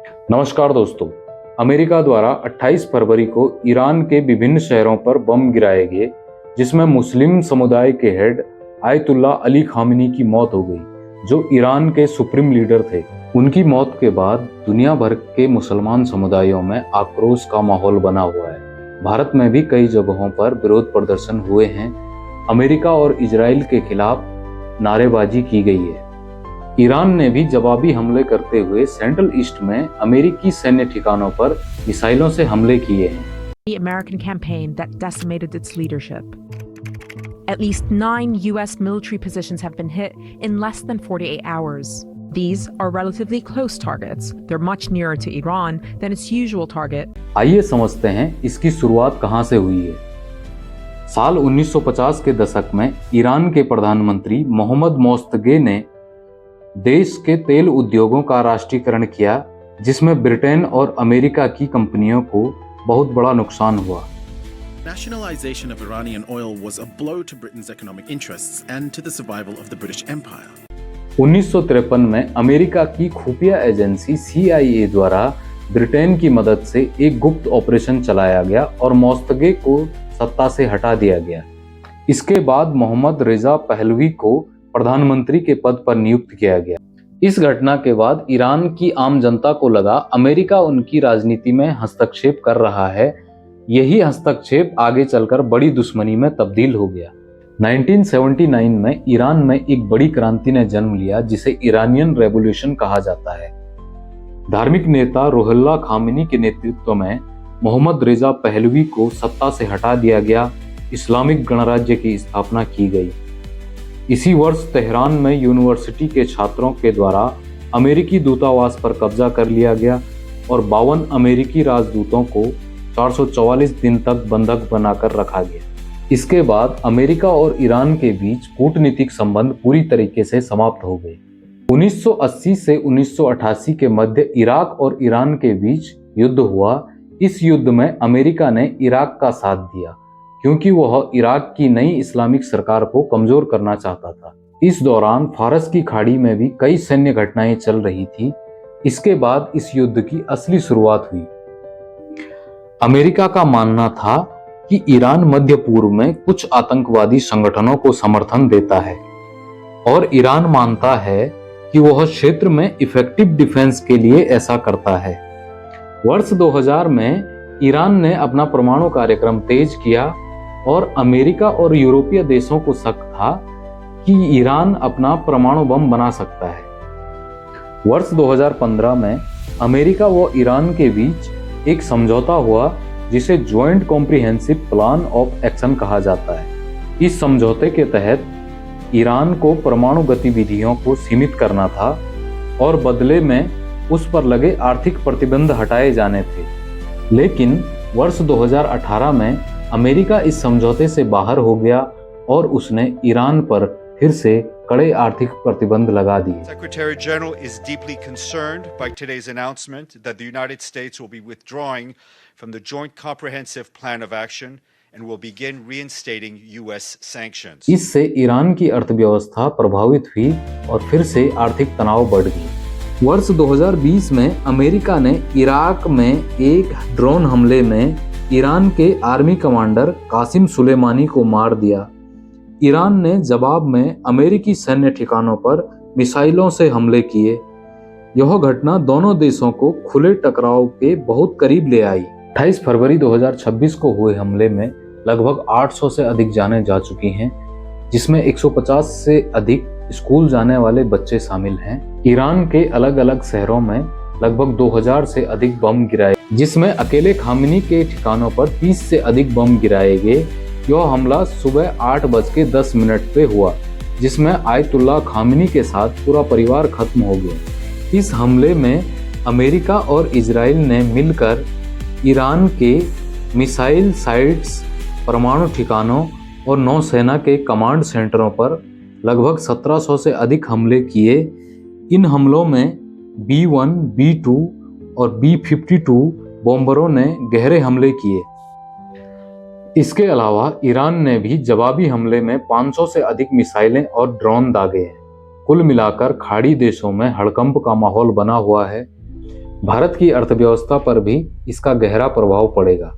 नमस्कार दोस्तों। अमेरिका द्वारा 28 फरवरी को ईरान के विभिन्न शहरों पर बम गिराए गए, जिसमें मुस्लिम समुदाय के हेड आयतुल्ला अली खामेनी की मौत हो गई, जो ईरान के सुप्रीम लीडर थे। उनकी मौत के बाद दुनिया भर के मुसलमान समुदायों में आक्रोश का माहौल बना हुआ है। भारत में भी कई जगहों पर विरोध प्रदर्शन हुए हैं। अमेरिका और इजराइल के खिलाफ नारेबाजी की गई है। ईरान ने भी जवाबी हमले करते हुए सेंट्रल ईस्ट में अमेरिकी सैन्य ठिकानों पर मिसाइलों से हमले किए हैं। The American campaign that decimated its leadership. At least 9 US military positions have been hit in less than 48 hours. These are relatively close targets. They're much nearer to Iran than its usual target. आइए समझते हैं इसकी शुरुआत कहां से हुई है। साल 1950 के दशक में ईरान के प्रधानमंत्री मोहम्मद मोस्तगे ने देश के तेल उद्योगों का राष्ट्रीयकरण किया, जिसमें ब्रिटेन और अमेरिका की कंपनियों को बहुत बड़ा नुकसान हुआ। Nationalization of Iranian oil was a blow to Britain's economic interests and to the survival of the British Empire. 1953 में अमेरिका की खुफिया एजेंसी CIA द्वारा ब्रिटेन की मदद से एक गुप्त ऑपरेशन चलाया गया और मोस्तगे को सत्ता से हटा दिया गया। इसके बाद मोहम्मद रेजा पहलवी को प्रधानमंत्री के पद पर नियुक्त किया गया। इस घटना के बाद ईरान की आम जनता को लगा अमेरिका उनकी राजनीति में हस्तक्षेप कर रहा है। यही हस्तक्षेप आगे चलकर बड़ी दुश्मनी में तब्दील हो गया। 1979 में ईरान में एक बड़ी क्रांति ने जन्म लिया, जिसे ईरानियन रेवोल्यूशन कहा जाता है। धार्मिक नेता रुहुल्लाह खामेनी के नेतृत्व में मोहम्मद रेजा पहलवी को सत्ता से हटा दिया गया। इस्लामिक गणराज्य की स्थापना की गई। इसी वर्ष तेहरान में यूनिवर्सिटी के छात्रों के द्वारा अमेरिकी दूतावास पर कब्जा कर लिया गया और 52 अमेरिकी राजदूतों को 444 दिन तक बंधक बनाकर रखा गया। इसके बाद अमेरिका और ईरान के बीच कूटनीतिक संबंध पूरी तरीके से समाप्त हो गए। 1980 से 1988 के मध्य इराक और ईरान के बीच युद्ध हुआ। इस युद्ध में अमेरिका ने इराक का साथ दिया, क्योंकि वह इराक की नई इस्लामिक सरकार को कमजोर करना चाहता था। इस दौरान फारस की खाड़ी में भी कई सैन्य घटनाएं चल रही थी। इसके बाद इस युद्ध की असली शुरुआत हुई। अमेरिका का मानना था कि ईरान मध्य पूर्व में कुछ आतंकवादी संगठनों को समर्थन देता है और ईरान मानता है कि वह क्षेत्र में इफेक्टिव डिफेंस के लिए ऐसा करता है। वर्ष 2000 में ईरान ने अपना परमाणु कार्यक्रम तेज किया और अमेरिका और यूरोपीय देशों को शक था कि ईरान अपना परमाणु बम बना सकता है। वर्ष 2015 में अमेरिका व ईरान के बीच एक समझौता हुआ, जिसे joint comprehensive plan of action कहा जाता है। इस समझौते के तहत ईरान को परमाणु गतिविधियों को सीमित करना था और बदले में उस पर लगे आर्थिक प्रतिबंध हटाए जाने थे। लेकिन वर्ष 2018 में अमेरिका इस समझौते से बाहर हो गया और उसने ईरान पर फिर से कड़े आर्थिक प्रतिबंध लगा दिए। Secretary General is deeply concerned by today's announcement that the United States will be withdrawing from the Joint Comprehensive Plan of Action and will begin reinstating US sanctions. इससे ईरान की अर्थव्यवस्था प्रभावित हुई और फिर से आर्थिक तनाव बढ़ गई। वर्ष 2020 में अमेरिका ने इराक में एक ड्रोन हमले में ईरान के आर्मी कमांडर कासिम सुलेमानी को मार दिया। ईरान ने जवाब में अमेरिकी सैन्य ठिकानों पर मिसाइलों से हमले किए। यह घटना दोनों देशों को खुले टकराव के बहुत करीब ले आई। 28 फरवरी 2026 को हुए हमले में लगभग 800 से अधिक जानें जा चुकी हैं, जिसमें 150 से अधिक स्कूल जाने वाले बच्चे शामिल हैं। ईरान के अलग अलग शहरों में लगभग 2000 से अधिक बम गिराए, जिसमें अकेले खामेनी के ठिकानों पर 30 से अधिक बम गिराए गए। यह हमला सुबह 8:10 पे हुआ, जिसमें आयतुल्ला खामेनी के साथ पूरा परिवार खत्म हो गया। इस हमले में अमेरिका और इजराइल ने मिलकर ईरान के मिसाइल साइट्स, परमाणु ठिकानों और नौसेना के कमांड सेंटरों पर लगभग 1700 से अधिक हमले किए। इन हमलों में B-1, B-2 और B-52 बॉम्बरों ने गहरे हमले किए। इसके अलावा ईरान ने भी जवाबी हमले में 500 से अधिक मिसाइलें और ड्रोन दागे हैं। कुल मिलाकर खाड़ी देशों में हड़कंप का माहौल बना हुआ है। भारत की अर्थव्यवस्था पर भी इसका गहरा प्रभाव पड़ेगा।